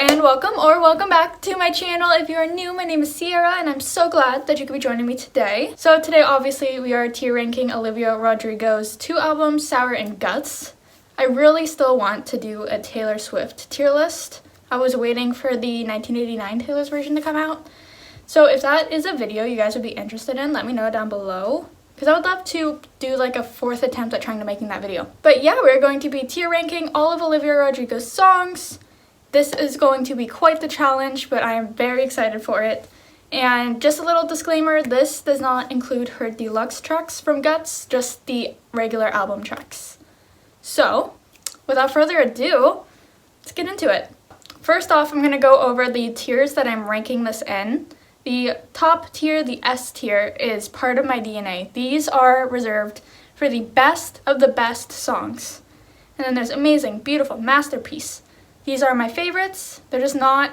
and welcome back to my channel. If you are new, my name is Sierra and I'm so glad that you could be joining me today. So today obviously we are tier ranking Olivia Rodrigo's 2 albums, Sour and Guts. I really still want to do a Taylor Swift tier list. I was waiting for the 1989 Taylor's version to come out. So if that is a video you guys would be interested in, let me know down below, because I would love to do like a 4th attempt at trying to making that video. But yeah, we're going to be tier ranking all of Olivia Rodrigo's songs. This is going to be quite the challenge, but I am very excited for it. And just a little disclaimer, this does not include her deluxe tracks from Guts, just the regular album tracks. So, without further ado, let's get into it. First off, I'm going to go over the tiers that I'm ranking this in. The top tier, the S tier, is Part of My DNA. These are reserved for the best of the best songs. And then there's Amazing, Beautiful, Masterpiece. These are my favorites. They're just not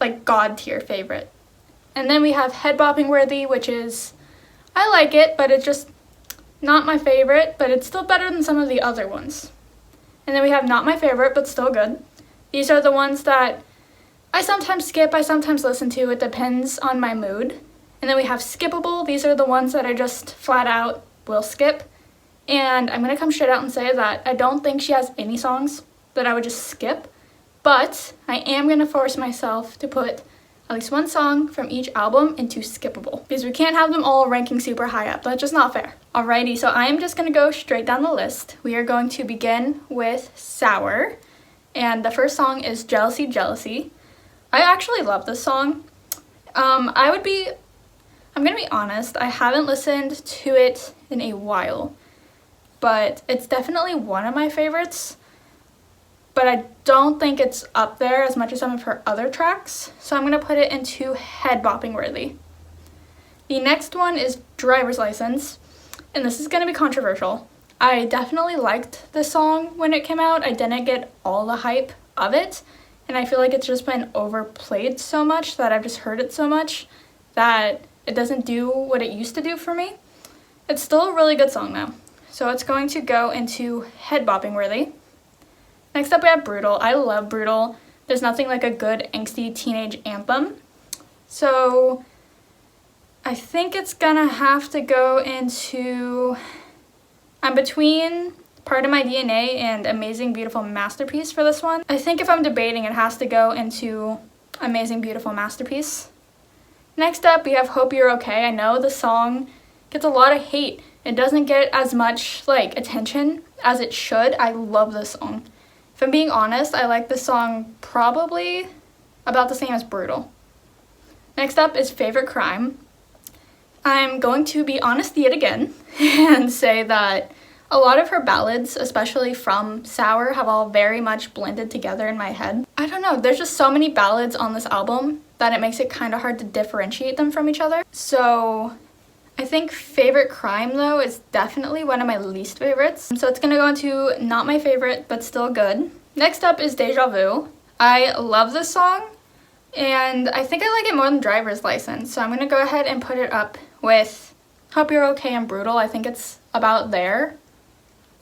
like God tier favorite. And then we have Head Bopping Worthy, which is, I like it, but it's just not my favorite, but it's still better than some of the other ones. And then we have Not My Favorite, but still good. These are the ones that I sometimes skip, I sometimes listen to. It depends on my mood. And then we have Skippable. These are the ones that I just flat out will skip. And I'm going to come straight out and say that I don't think she has any songs that I would just skip. But I am going to force myself to put at least one song from each album into skippable, because we can't have them all ranking super high up. That's just not fair. Alrighty, so I am just going to go straight down the list. We are going to begin with Sour. And the first song is Jealousy, Jealousy. I actually love this song. I'm going to be honest, I haven't listened to it in a while, but it's definitely one of my favorites. But I don't think it's up there as much as some of her other tracks, so I'm going to put it into Head Bopping Worthy. The next one is Driver's License, and this is going to be controversial. I definitely liked this song when it came out. I didn't get all the hype of it, and I feel like it's just been overplayed so much that I've just heard it so much that it doesn't do what it used to do for me. It's still a really good song though, so it's going to go into Head Bopping Worthy. Next up we have Brutal. I love Brutal. There's nothing like a good angsty teenage anthem. So I think it's gonna have to go into, I'm between Part of My DNA and Amazing, Beautiful, Masterpiece for this one. I think if I'm debating, it has to go into Amazing, Beautiful, Masterpiece. Next up we have Hope You're Okay. I know the song gets a lot of hate. It doesn't get as much like attention as it should. I love this song. If I'm being honest, I like this song probably about the same as Brutal. Next up is Favorite Crime. I'm going to be honest yet again and say that a lot of her ballads, especially from Sour, have all very much blended together in my head. I don't know, there's just so many ballads on this album that it makes it kind of hard to differentiate them from each other. So I think Favorite Crime, though, is definitely one of my least favorites. So it's going to go into not my favorite, but still good. Next up is Deja Vu. I love this song, and I think I like it more than Driver's License. So I'm going to go ahead and put it up with Hope You're Okay and Brutal. I think it's about there.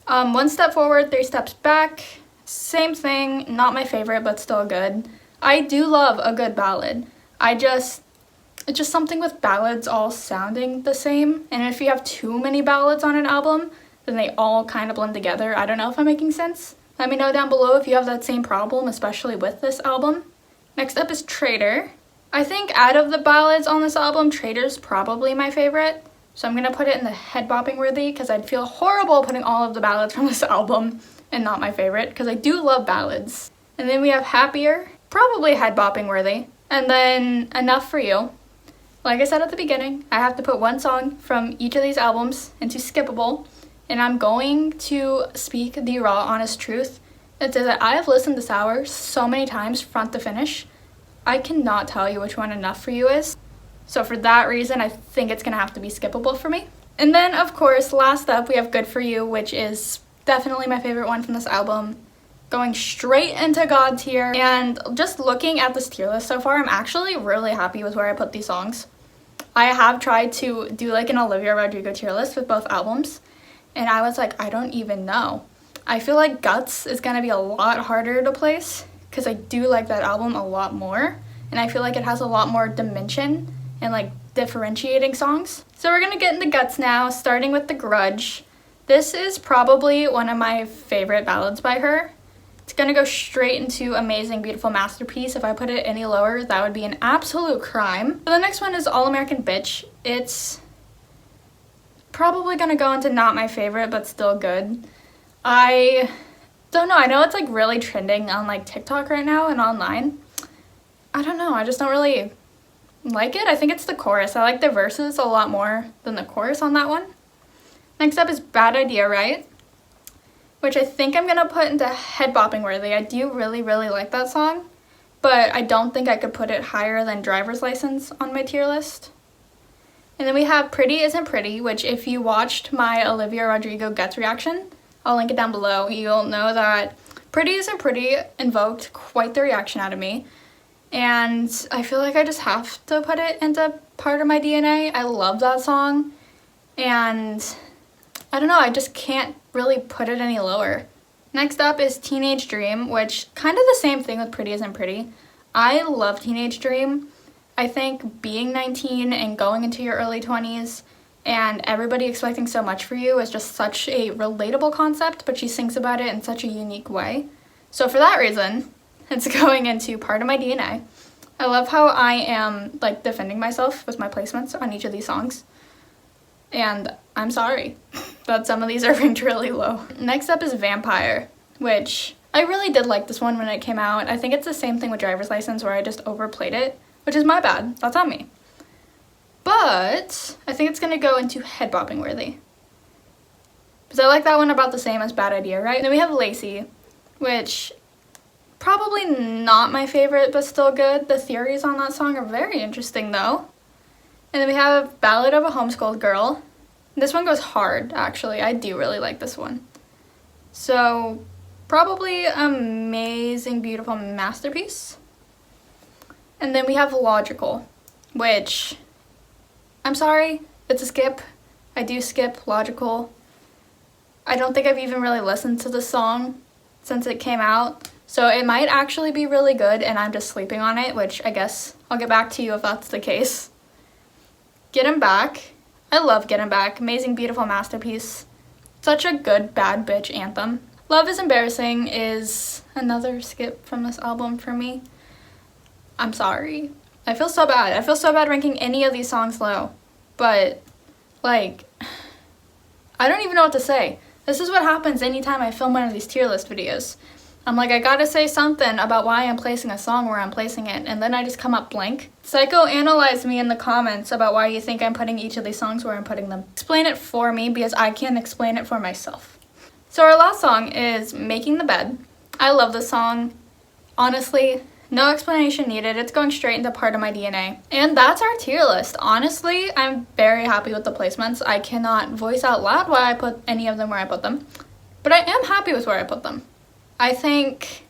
One step forward, 3 steps back. Same thing, not my favorite, but still good. I do love a good ballad. It's just something with ballads all sounding the same, and if you have too many ballads on an album, then they all kind of blend together. I don't know if I'm making sense. Let me know down below if you have that same problem, especially with this album. Next up is Traitor. I think out of the ballads on this album, Traitor's probably my favorite, so I'm going to put it in the Head Bopping Worthy, because I'd feel horrible putting all of the ballads from this album and not my favorite, because I do love ballads. And then we have Happier, probably Head Bopping Worthy, and then Enough For You. Like I said at the beginning, I have to put one song from each of these albums into skippable, and I'm going to speak the raw, honest truth. It says that I have listened to Sour so many times, front to finish, I cannot tell you which one Enough For You is. So for that reason, I think it's going to have to be skippable for me. And then, of course, last up, we have Good For You, which is definitely my favorite one from this album. Going straight into God tier, and just looking at this tier list so far, I'm actually really happy with where I put these songs. I have tried to do like an Olivia Rodrigo tier list with both albums, and I was like, I don't even know. I feel like Guts is going to be a lot harder to place, because I do like that album a lot more, and I feel like it has a lot more dimension and like differentiating songs. So we're gonna get into Guts now, starting with the Grudge. This is probably one of my favorite ballads by her. It's gonna go straight into Amazing Beautiful Masterpiece. If I put it any lower, that would be an absolute crime. So the next one is All American Bitch. It's probably gonna go into not my favorite, but still good. I don't know, I know it's like really trending on like TikTok right now and online. I don't know, I just don't really like it. I think it's the chorus. I like the verses a lot more than the chorus on that one. Next up is Bad Idea, Right? Which I think I'm gonna put into head bopping worthy. I do really like that song, but I don't think I could put it higher than Driver's License on my tier list. And then we have Pretty Isn't Pretty, which if you watched my Olivia Rodrigo Guts reaction, I'll link it down below, you'll know that Pretty Isn't Pretty invoked quite the reaction out of me. And I feel like I just have to put it into Part of My DNA. I love that song, and I don't know, I just can't really put it any lower. Next up is Teenage Dream, which kind of the same thing with Pretty Isn't Pretty. I love Teenage Dream. I think being 19 and going into your early 20s and everybody expecting so much for you is just such a relatable concept, but she sings about it in such a unique way. So for that reason, it's going into Part of My DNA. I love how I am like defending myself with my placements on each of these songs. And I'm sorry that some of these are ranked really low. Next up is Vampire, which I really did like this one when it came out. I think it's the same thing with Driver's License where I just overplayed it, which is my bad. That's on me. But I think it's gonna go into head bopping worthy, because I like that one about the same as Bad Idea, right? And then we have Lacey, which probably not my favorite, but still good. The theories on that song are very interesting though. And then we have Ballad of a Homeschooled Girl. This one goes hard, actually. I do really like this one. So probably Amazing Beautiful Masterpiece. And then we have Logical, which, I'm sorry, it's a skip. I do skip Logical. I don't think I've even really listened to the song since it came out, so it might actually be really good and I'm just sleeping on it, which I guess I'll get back to you if that's the case. Get 'Em Back. I love Get 'Em Back. Amazing Beautiful Masterpiece. Such a good bad bitch anthem. Love is Embarrassing is another skip from this album for me. I'm sorry. I feel so bad. I feel so bad ranking any of these songs low. But, like, I don't even know what to say. This is what happens anytime I film one of these tier list videos. I'm like, I gotta say something about why I'm placing a song where I'm placing it, and then I just come up blank. Psychoanalyze me in the comments about why you think I'm putting each of these songs where I'm putting them. Explain it for me, because I can't explain it for myself. So our last song is Making the Bed. I love this song. Honestly, no explanation needed. It's going straight into Part of My DNA. And that's our tier list. Honestly, I'm very happy with the placements. I cannot voice out loud why I put any of them where I put them, but I am happy with where I put them. I think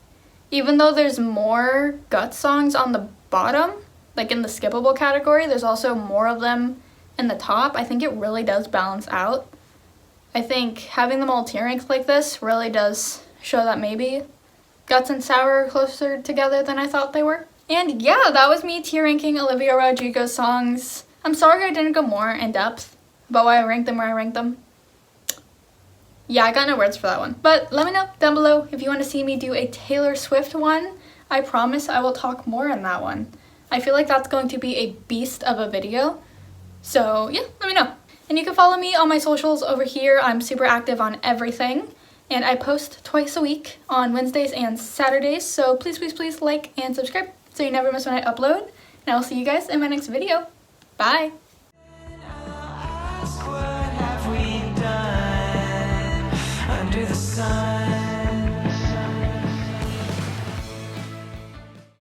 even though there's more Guts songs on the bottom, like in the skippable category, there's also more of them in the top. I think it really does balance out. I think having them all tier ranked like this really does show that maybe Guts and Sour are closer together than I thought they were. And yeah, that was me tier ranking Olivia Rodrigo's songs. I'm sorry I didn't go more in depth about why I ranked them where I ranked them. Yeah, I got no words for that one. But let me know down below if you want to see me do a Taylor Swift one. I promise I will talk more on that one. I feel like that's going to be a beast of a video. So yeah, let me know. And you can follow me on my socials over here. I'm super active on everything. And I post twice a week on Wednesdays and Saturdays. So please, please, please like and subscribe so you never miss when I upload. And I will see you guys in my next video. Bye!